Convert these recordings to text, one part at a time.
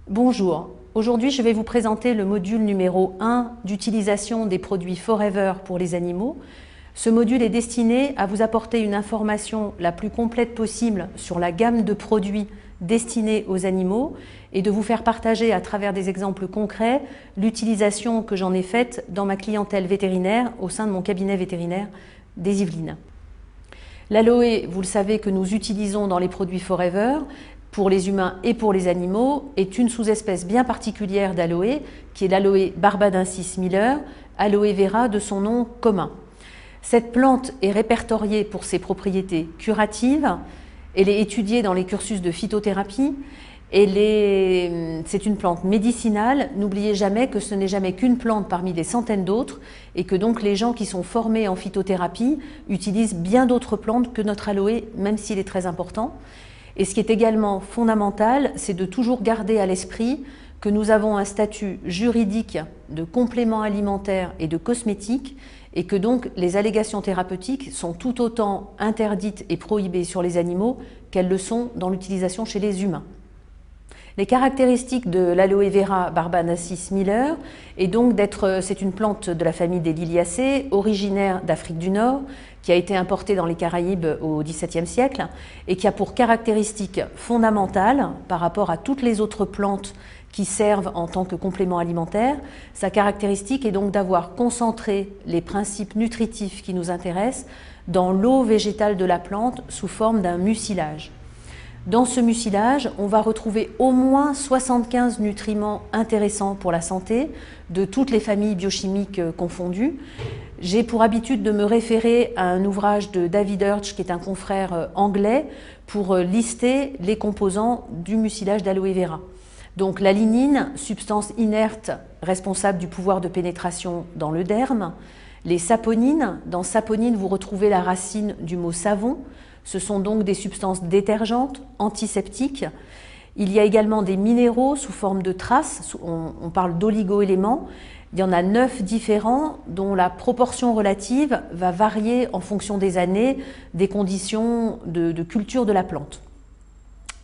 Bonjour, aujourd'hui je vais vous présenter le module numéro 1 d'utilisation des produits Forever pour les animaux. Ce module est destiné à vous apporter une information la plus complète possible sur la gamme de produits destinés aux animaux et de vous faire partager à travers des exemples concrets l'utilisation que j'en ai faite dans ma clientèle vétérinaire au sein de mon cabinet vétérinaire des Yvelines. L'aloe, vous le savez que nous utilisons dans les produits Forever, pour les humains et pour les animaux, est une sous-espèce bien particulière d'aloe, qui est l'aloe barbadensis Miller, aloe vera de son nom commun. Cette plante est répertoriée pour ses propriétés curatives, elle est étudiée dans les cursus de phytothérapie, c'est une plante médicinale. N'oubliez jamais que ce n'est jamais qu'une plante parmi des centaines d'autres et que donc les gens qui sont formés en phytothérapie utilisent bien d'autres plantes que notre aloe, même s'il est très important. Et ce qui est également fondamental, c'est de toujours garder à l'esprit que nous avons un statut juridique de complément alimentaire et de cosmétique et que donc les allégations thérapeutiques sont tout autant interdites et prohibées sur les animaux qu'elles le sont dans l'utilisation chez les humains. Les caractéristiques de l'aloe vera barbadensis Miller est donc c'est une plante de la famille des Liliacées, originaire d'Afrique du Nord, qui a été importée dans les Caraïbes au XVIIe siècle et qui a pour caractéristique fondamentale par rapport à toutes les autres plantes qui servent en tant que complément alimentaire, sa caractéristique est donc d'avoir concentré les principes nutritifs qui nous intéressent dans l'eau végétale de la plante sous forme d'un mucilage. Dans ce mucilage, on va retrouver au moins 75 nutriments intéressants pour la santé, de toutes les familles biochimiques confondues. J'ai pour habitude de me référer à un ouvrage de David Hirsch, qui est un confrère anglais, pour lister les composants du mucilage d'aloe vera. Donc la lignine, substance inerte responsable du pouvoir de pénétration dans le derme. Les saponines, dans saponine vous retrouvez la racine du mot savon. Ce sont donc des substances détergentes, antiseptiques. Il y a également des minéraux sous forme de traces, on parle d'oligo-éléments. Il y en a 9 différents dont la proportion relative va varier en fonction des années, des conditions de culture de la plante.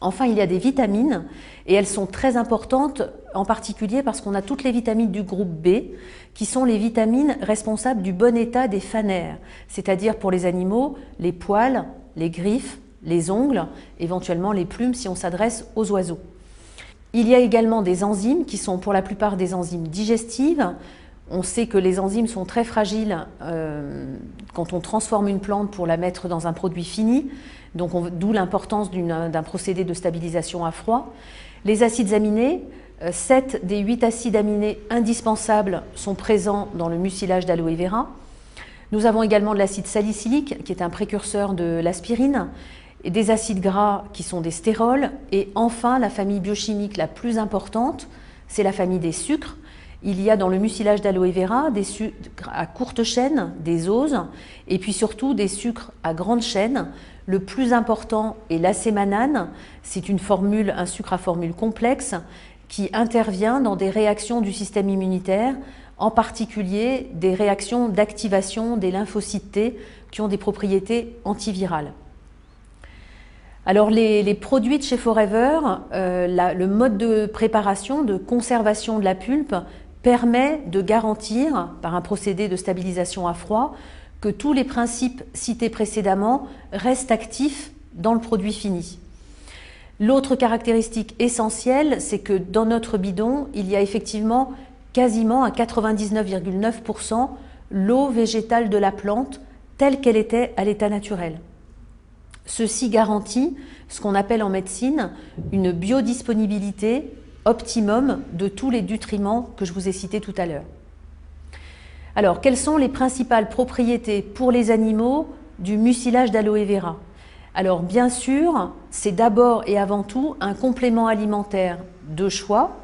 Enfin, il y a des vitamines et elles sont très importantes, en particulier parce qu'on a toutes les vitamines du groupe B, qui sont les vitamines responsables du bon état des phanères, c'est-à-dire pour les animaux, les poils, les griffes, les ongles, éventuellement les plumes si on s'adresse aux oiseaux. Il y a également des enzymes qui sont pour la plupart des enzymes digestives. On sait que les enzymes sont très fragiles quand on transforme une plante pour la mettre dans un produit fini, donc d'où l'importance d'un procédé de stabilisation à froid. Les acides aminés, 7 des 8 acides aminés indispensables sont présents dans le mucilage d'aloe vera. Nous avons également de l'acide salicylique qui est un précurseur de l'aspirine, et des acides gras qui sont des stérols, et enfin la famille biochimique la plus importante, c'est la famille des sucres. Il y a dans le mucilage d'aloe vera des sucres à courte chaîne, des oses, et puis surtout des sucres à grande chaîne. Le plus important est l'acémanane, c'est un sucre à formule complexe qui intervient dans des réactions du système immunitaire, en particulier des réactions d'activation des lymphocytes T qui ont des propriétés antivirales. Alors les produits de chez Forever, le mode de préparation, de conservation de la pulpe permet de garantir, par un procédé de stabilisation à froid, que tous les principes cités précédemment restent actifs dans le produit fini. L'autre caractéristique essentielle, c'est que dans notre bidon, il y a effectivement quasiment à 99,9% l'eau végétale de la plante telle qu'elle était à l'état naturel. Ceci garantit ce qu'on appelle en médecine une biodisponibilité optimum de tous les nutriments que je vous ai cités tout à l'heure. Alors, quelles sont les principales propriétés pour les animaux du mucilage d'aloe vera? Alors, bien sûr, c'est d'abord et avant tout un complément alimentaire de choix,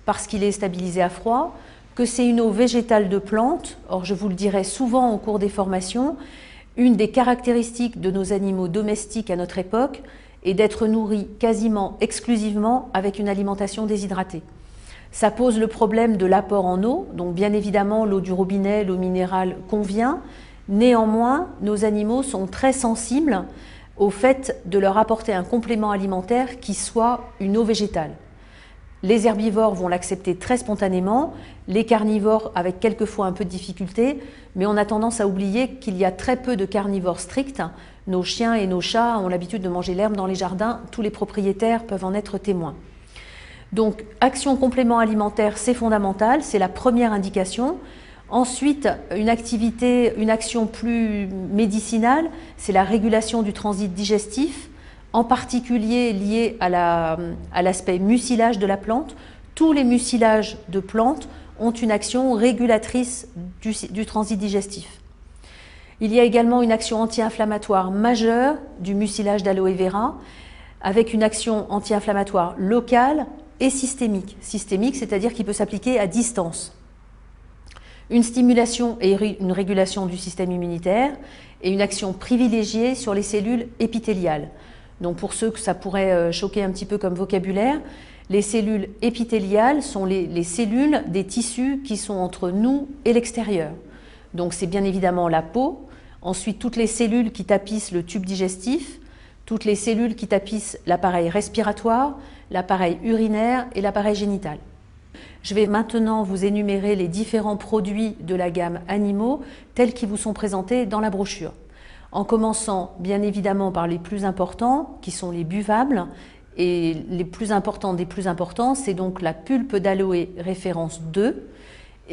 parce qu'il est stabilisé à froid, que c'est une eau végétale de plante. Or, je vous le dirai souvent au cours des formations, une des caractéristiques de nos animaux domestiques à notre époque est d'être nourris quasiment exclusivement avec une alimentation déshydratée. Ça pose le problème de l'apport en eau, donc bien évidemment l'eau du robinet, l'eau minérale convient. Néanmoins, nos animaux sont très sensibles au fait de leur apporter un complément alimentaire qui soit une eau végétale. Les herbivores vont l'accepter très spontanément, les carnivores avec quelquefois un peu de difficulté, mais on a tendance à oublier qu'il y a très peu de carnivores stricts. Nos chiens et nos chats ont l'habitude de manger l'herbe dans les jardins, tous les propriétaires peuvent en être témoins. Donc, action complément alimentaire, c'est fondamental, c'est la première indication. Ensuite, une action plus médicinale, c'est la régulation du transit digestif, en particulier liée à l'aspect mucilage de la plante. Tous les mucilages de plantes ont une action régulatrice du transit digestif. Il y a également une action anti-inflammatoire majeure du mucilage d'aloe vera, avec une action anti-inflammatoire locale et systémique. Systémique, c'est-à-dire qu'il peut s'appliquer à distance. Une stimulation et une régulation du système immunitaire et une action privilégiée sur les cellules épithéliales. Donc pour ceux que ça pourrait choquer un petit peu comme vocabulaire, les cellules épithéliales sont les cellules des tissus qui sont entre nous et l'extérieur. Donc c'est bien évidemment la peau, ensuite toutes les cellules qui tapissent le tube digestif, toutes les cellules qui tapissent l'appareil respiratoire, l'appareil urinaire et l'appareil génital. Je vais maintenant vous énumérer les différents produits de la gamme animaux tels qu'ils vous sont présentés dans la brochure. En commençant bien évidemment par les plus importants qui sont les buvables, et les plus importants des plus importants, c'est donc la pulpe d'aloe référence 2.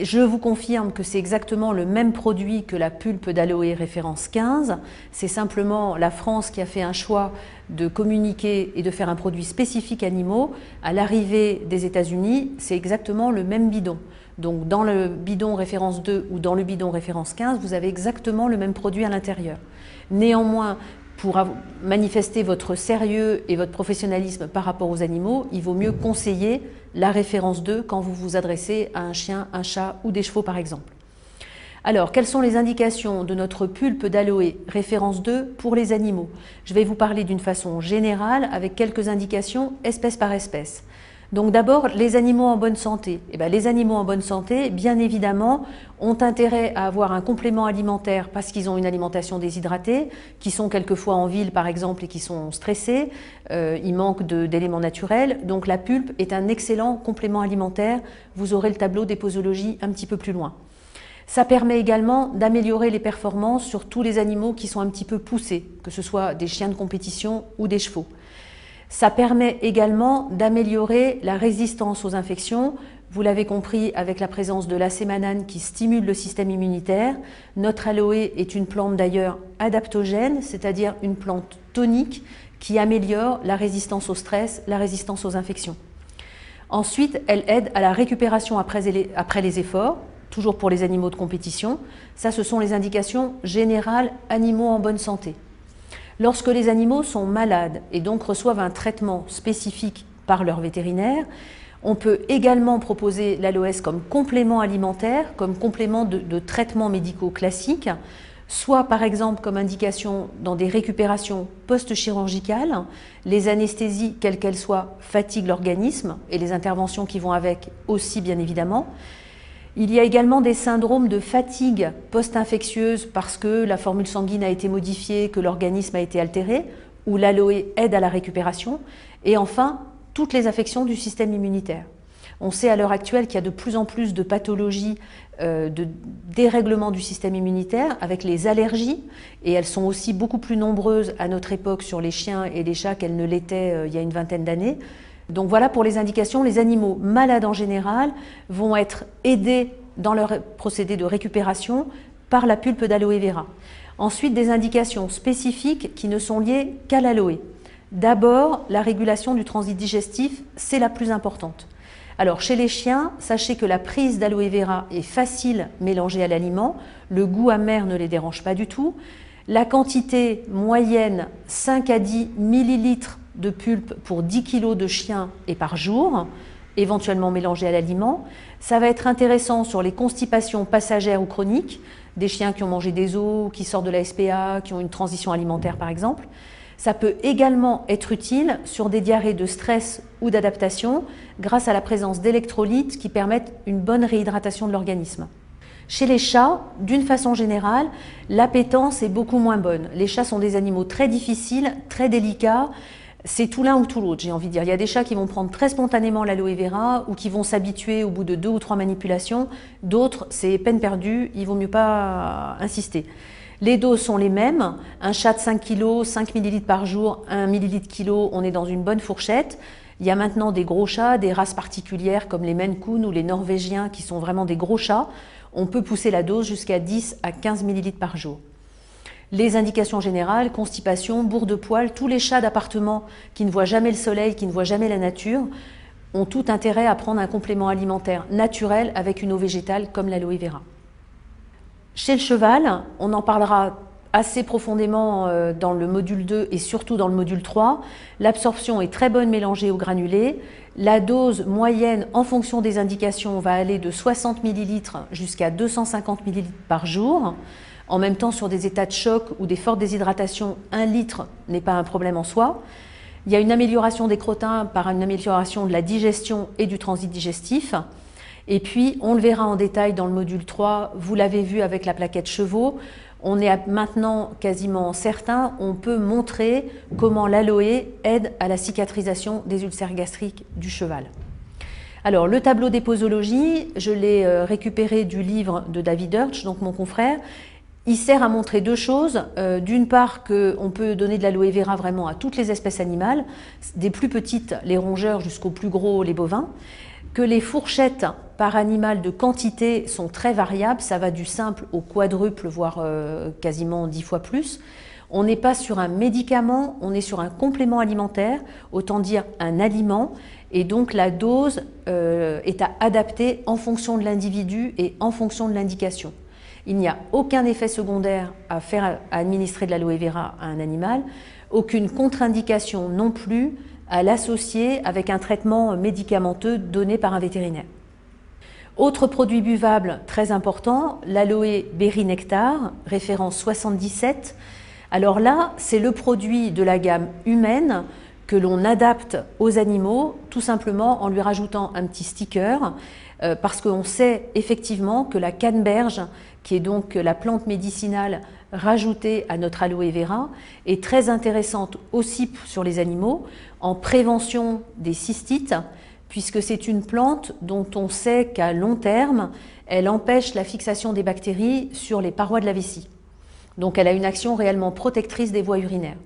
Je vous confirme que c'est exactement le même produit que la pulpe d'aloe référence 15. C'est simplement la France qui a fait un choix de communiquer et de faire un produit spécifique animaux. À l'arrivée des États-Unis, c'est exactement le même bidon. Donc dans le bidon référence 2 ou dans le bidon référence 15, vous avez exactement le même produit à l'intérieur. Néanmoins, pour manifester votre sérieux et votre professionnalisme par rapport aux animaux, il vaut mieux conseiller la référence 2 quand vous vous adressez à un chien, un chat ou des chevaux par exemple. Alors, quelles sont les indications de notre pulpe d'aloe référence 2 pour les animaux? Je vais vous parler d'une façon générale avec quelques indications espèce par espèce. Donc d'abord, les animaux en bonne santé. Les animaux en bonne santé, bien évidemment, ont intérêt à avoir un complément alimentaire parce qu'ils ont une alimentation déshydratée, qui sont quelquefois en ville par exemple et qui sont stressés, il manque d'éléments naturels. Donc la pulpe est un excellent complément alimentaire. Vous aurez le tableau des posologies un petit peu plus loin. Ça permet également d'améliorer les performances sur tous les animaux qui sont un petit peu poussés, que ce soit des chiens de compétition ou des chevaux. Ça permet également d'améliorer la résistance aux infections. Vous l'avez compris avec la présence de l'acémanane qui stimule le système immunitaire. Notre aloe est une plante d'ailleurs adaptogène, c'est-à-dire une plante tonique qui améliore la résistance au stress, la résistance aux infections. Ensuite, elle aide à la récupération après les efforts, toujours pour les animaux de compétition. Ça, ce sont les indications générales animaux en bonne santé. Lorsque les animaux sont malades et donc reçoivent un traitement spécifique par leur vétérinaire, on peut également proposer l'aloès comme complément alimentaire, comme complément de traitements médicaux classiques, soit par exemple comme indication dans des récupérations post-chirurgicales. Les anesthésies, quelles qu'elles soient, fatiguent l'organisme et les interventions qui vont avec aussi bien évidemment. Il y a également des syndromes de fatigue post-infectieuse parce que la formule sanguine a été modifiée, que l'organisme a été altéré, où l'aloe aide à la récupération. Et enfin, toutes les affections du système immunitaire. On sait à l'heure actuelle qu'il y a de plus en plus de pathologies, de dérèglement du système immunitaire avec les allergies, et elles sont aussi beaucoup plus nombreuses à notre époque sur les chiens et les chats qu'elles ne l'étaient il y a une vingtaine d'années. Donc voilà pour les indications. Les animaux malades en général vont être aidés dans leur procédé de récupération par la pulpe d'aloe vera. Ensuite, des indications spécifiques qui ne sont liées qu'à l'aloe. D'abord, la régulation du transit digestif, c'est la plus importante. Alors chez les chiens, sachez que la prise d'aloe vera est facile mélangée à l'aliment, le goût amer ne les dérange pas du tout. La quantité moyenne, 5 à 10 millilitres de pulpe pour 10 kg de chien et par jour, éventuellement mélangé à l'aliment. Ça va être intéressant sur les constipations passagères ou chroniques, des chiens qui ont mangé des os, qui sortent de la SPA, qui ont une transition alimentaire par exemple. Ça peut également être utile sur des diarrhées de stress ou d'adaptation grâce à la présence d'électrolytes qui permettent une bonne réhydratation de l'organisme. Chez les chats, d'une façon générale, l'appétence est beaucoup moins bonne. Les chats sont des animaux très difficiles, très délicats. c'est tout l'un ou tout l'autre, j'ai envie de dire. Il y a des chats qui vont prendre très spontanément l'aloe vera ou qui vont s'habituer au bout de 2 ou 3 manipulations. D'autres, c'est peine perdue, il vaut mieux pas insister. Les doses sont les mêmes. Un chat de 5 kg, 5 ml par jour, 1 ml kilo, on est dans une bonne fourchette. Il y a maintenant des gros chats, des races particulières comme les Maine Coon ou les Norvégiens qui sont vraiment des gros chats. On peut pousser la dose jusqu'à 10 à 15 ml par jour. Les indications générales, constipation, bourre de poils, tous les chats d'appartement qui ne voient jamais le soleil, qui ne voient jamais la nature, ont tout intérêt à prendre un complément alimentaire naturel avec une eau végétale comme l'aloe vera. Chez le cheval, on en parlera assez profondément dans le module 2 et surtout dans le module 3. L'absorption est très bonne mélangée au granulé. La dose moyenne en fonction des indications va aller de 60 ml jusqu'à 250 ml par jour. En même temps, sur des états de choc ou des fortes déshydratations, 1 litre n'est pas un problème en soi. Il y a une amélioration des crottins par une amélioration de la digestion et du transit digestif. Et puis, on le verra en détail dans le module 3, vous l'avez vu avec la plaquette chevaux, on est maintenant quasiment certain, on peut montrer comment l'aloe aide à la cicatrisation des ulcères gastriques du cheval. Alors, le tableau des posologies, je l'ai récupéré du livre de David Hirsch, donc mon confrère. Il sert à montrer 2 choses. D'une part, qu'on peut donner de l'aloe vera vraiment à toutes les espèces animales, des plus petites, les rongeurs, jusqu'aux plus gros, les bovins. Que les fourchettes par animal de quantité sont très variables, ça va du simple au quadruple, voire quasiment 10 fois plus. On n'est pas sur un médicament, on est sur un complément alimentaire, autant dire un aliment, et donc la dose est à adapter en fonction de l'individu et en fonction de l'indication. Il n'y a aucun effet secondaire à administrer de l'aloe vera à un animal, aucune contre-indication non plus à l'associer avec un traitement médicamenteux donné par un vétérinaire. Autre produit buvable très important, l'aloe berry nectar, référence 77. Alors là, c'est le produit de la gamme humaine que l'on adapte aux animaux, tout simplement en lui rajoutant un petit sticker, parce qu'on sait effectivement que la canneberge, qui est donc la plante médicinale rajoutée à notre aloe vera, est très intéressante aussi sur les animaux en prévention des cystites, puisque c'est une plante dont on sait qu'à long terme, elle empêche la fixation des bactéries sur les parois de la vessie. Donc elle a une action réellement protectrice des voies urinaires.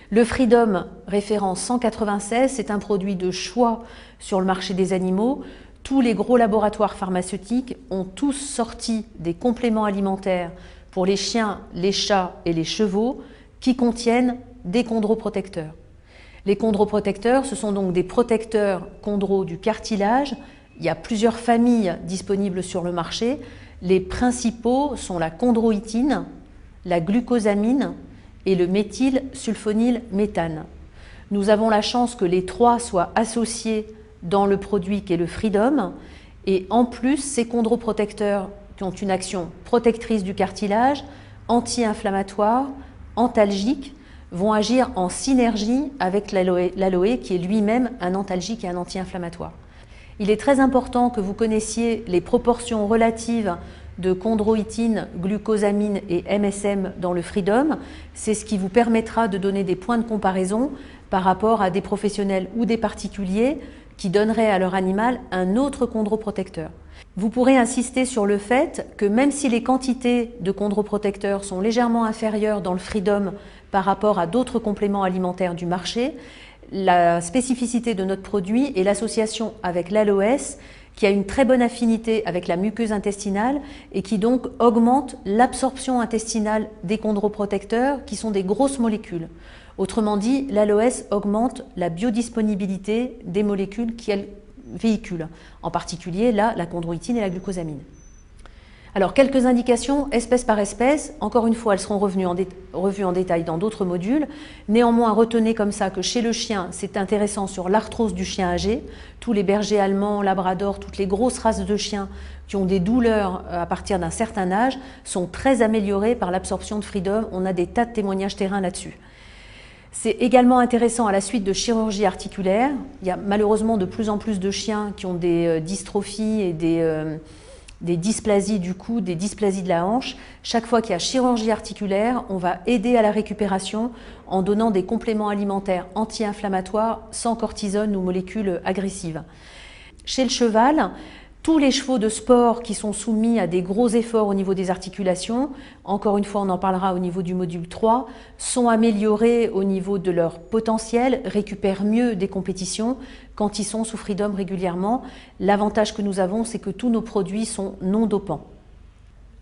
Le Freedom, référence 196, c'est un produit de choix sur le marché des animaux. Tous les gros laboratoires pharmaceutiques ont tous sorti des compléments alimentaires pour les chiens, les chats et les chevaux qui contiennent des chondroprotecteurs. Les chondroprotecteurs, ce sont donc des protecteurs chondro du cartilage. Il y a plusieurs familles disponibles sur le marché. Les principaux sont la chondroïtine, la glucosamine et le méthylsulfonylméthane. Nous avons la chance que les 3 soient associés dans le produit qui est le Freedom. Et en plus, ces chondroprotecteurs qui ont une action protectrice du cartilage, anti-inflammatoire, antalgique, vont agir en synergie avec l'aloe qui est lui-même un antalgique et un anti-inflammatoire. Il est très important que vous connaissiez les proportions relatives de chondroïtine, glucosamine et MSM dans le Freedom. C'est ce qui vous permettra de donner des points de comparaison par rapport à des professionnels ou des particuliers qui donneraient à leur animal un autre chondroprotecteur. Vous pourrez insister sur le fait que même si les quantités de chondroprotecteurs sont légèrement inférieures dans le Freedom par rapport à d'autres compléments alimentaires du marché, la spécificité de notre produit est l'association avec l'aloès qui a une très bonne affinité avec la muqueuse intestinale et qui donc augmente l'absorption intestinale des chondroprotecteurs qui sont des grosses molécules. Autrement dit, l'aloès augmente la biodisponibilité des molécules qu'elle véhicule, en particulier là, la chondroïtine et la glucosamine. Alors, quelques indications espèce par espèce. Encore une fois, elles seront revues en détail dans d'autres modules. Néanmoins, retenez comme ça que chez le chien, c'est intéressant sur l'arthrose du chien âgé. Tous les bergers allemands, labradors, toutes les grosses races de chiens qui ont des douleurs à partir d'un certain âge sont très améliorées par l'absorption de Freedom. On a des tas de témoignages terrain là-dessus. C'est également intéressant à la suite de chirurgie articulaire. Il y a malheureusement de plus en plus de chiens qui ont des dystrophies et des dysplasies du cou, des dysplasies de la hanche. Chaque fois qu'il y a chirurgie articulaire, on va aider à la récupération en donnant des compléments alimentaires anti-inflammatoires sans cortisone ou molécules agressives. Chez le cheval, tous les chevaux de sport qui sont soumis à des gros efforts au niveau des articulations, encore une fois on en parlera au niveau du module 3, sont améliorés au niveau de leur potentiel, récupèrent mieux des compétitions quand ils sont sous freedom régulièrement. L'avantage que nous avons, c'est que tous nos produits sont non dopants.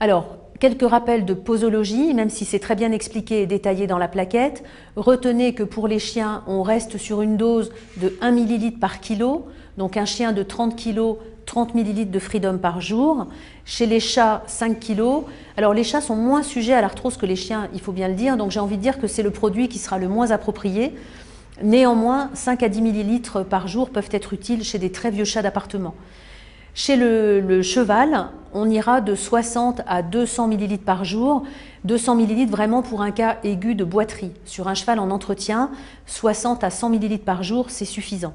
Alors, quelques rappels de posologie, même si c'est très bien expliqué et détaillé dans la plaquette. Retenez que pour les chiens, on reste sur une dose de 1 ml par kilo, donc un chien de 30 kg, 30 ml de freedom par jour. Chez les chats, 5 kg. Alors les chats sont moins sujets à l'arthrose que les chiens, il faut bien le dire, donc j'ai envie de dire que c'est le produit qui sera le moins approprié. Néanmoins, 5 à 10 ml par jour peuvent être utiles chez des très vieux chats d'appartement. Chez le cheval, on ira de 60 à 200 ml par jour. 200 ml vraiment pour un cas aigu de boiterie. Sur un cheval en entretien, 60 à 100 ml par jour, c'est suffisant.